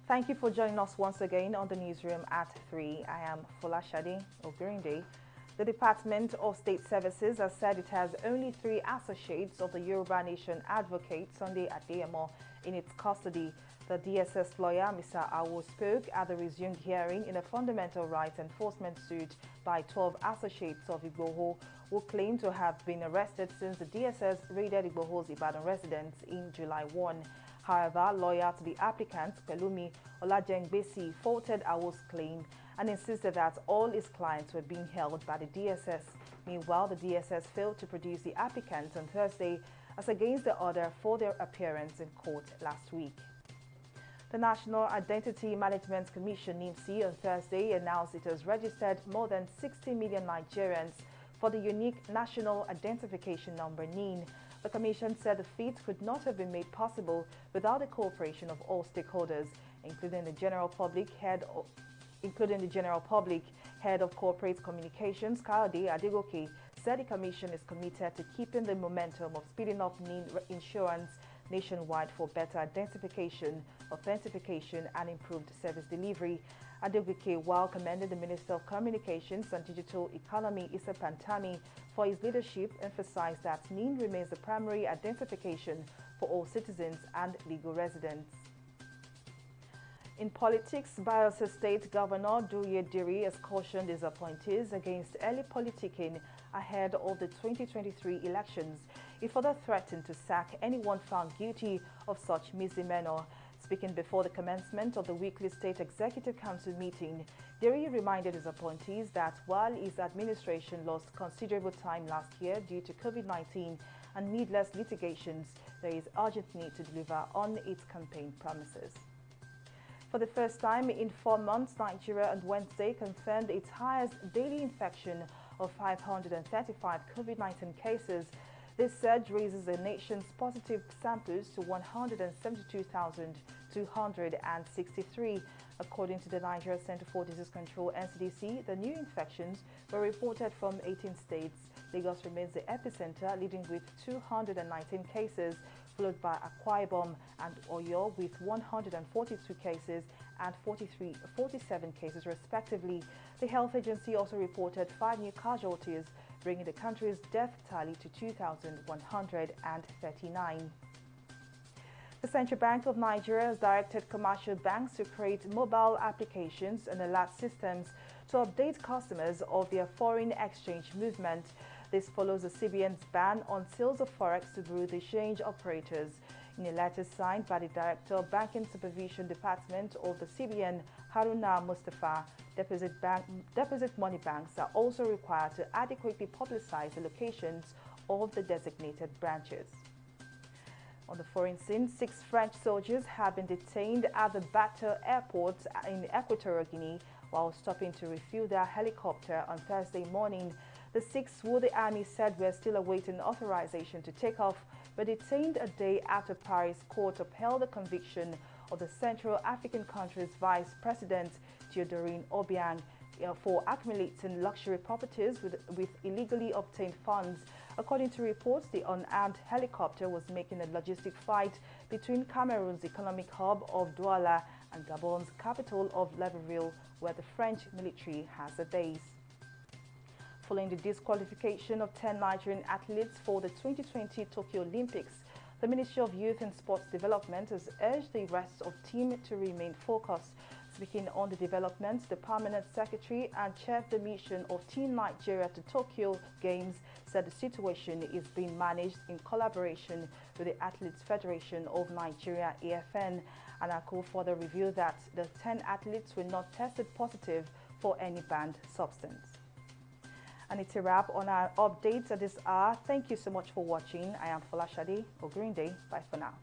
Thank you for joining us once again on the newsroom at 3. I am Folashade Ogurinde. The Department of State Services has said it has only 3 associates of the Yoruba Nation advocate Sunday Adeyemo in its custody. The DSS lawyer, Mr. Awo, spoke at the resumed hearing in a fundamental rights enforcement suit by 12 associates of Igboho who claim to have been arrested since the DSS raided Igboho's Ibadan residence in July 1. However, lawyer to the applicant, Pelumi Olajengbesi, faulted Awo's claim and insisted that all his clients were being held by the DSS. Meanwhile, the DSS failed to produce the applicants on Thursday as against the order for their appearance in court last week. The National Identity Management Commission, NIMC, on Thursday announced it has registered more than 60 million Nigerians for the unique National Identification Number, NIN. The Commission said the feat could not have been made possible without the cooperation of all stakeholders, including the general public. Head of Corporate Communications, Kayode Adegoke, said the Commission is committed to keeping the momentum of speeding up NIN insurance nationwide for better identification, authentication, and improved service delivery. Adegoke, while commending the Minister of Communications and Digital Economy, Issa Pantami, for his leadership, emphasized that NIN remains the primary identification for all citizens and legal residents. In politics, Bayelsa State Governor Duye Diri has cautioned his appointees against early politicking ahead of the 2023 elections. He further threatened to sack anyone found guilty of such misdemeanor. Speaking before the commencement of the weekly State Executive Council meeting, Diri reminded his appointees that while his administration lost considerable time last year due to COVID-19 and needless litigations, there is urgent need to deliver on its campaign promises. For the first time in 4 months, Nigeria on Wednesday confirmed its highest daily infection of 535 COVID-19 cases. This surge raises the nation's positive samples to 172,263. According to the Nigeria Center for Disease Control (NCDC), the new infections were reported from 18 states. Lagos remains the epicenter, leading with 219 cases, followed by Akwa Ibom and Oyo with 142 cases and 47 cases respectively. The health agency also reported 5 new casualties, bringing the country's death tally to 2,139. The Central Bank of Nigeria has directed commercial banks to create mobile applications and alert systems to update customers of their foreign exchange movement. This follows the CBN's ban on sales of forex to bureau de change operators. In a letter signed by the Director of Banking Supervision Department of the CBN, Haruna Mustafa, deposit money banks are also required to adequately publicize the locations of the designated branches. On the foreign scene, 6 French soldiers have been detained at the Bato airport in Equatorial Guinea while stopping to refuel their helicopter on Thursday morning. The 6 who the army said were still awaiting authorization to take off were detained a day after Paris court upheld the conviction of the Central African country's Vice President Theodorine Obiang for accumulating luxury properties with illegally obtained funds. According to reports, the unarmed helicopter was making a logistic flight between Cameroon's economic hub of Douala and Gabon's capital of Libreville, where the French military has a base. Following the disqualification of 10 Nigerian athletes for the 2020 Tokyo Olympics, the Ministry of Youth and Sports Development has urged the rest of the team to remain focused. Speaking on the developments, the Permanent Secretary and Chair of the mission of Team Nigeria to Tokyo Games said the situation is being managed in collaboration with the Athletes Federation of Nigeria, AFN. And ACO further revealed that the 10 athletes were not tested positive for any banned substance. And it's a wrap on our updates at this hour. Thank you so much for watching. I am Folashade Ogurinde. Bye for now.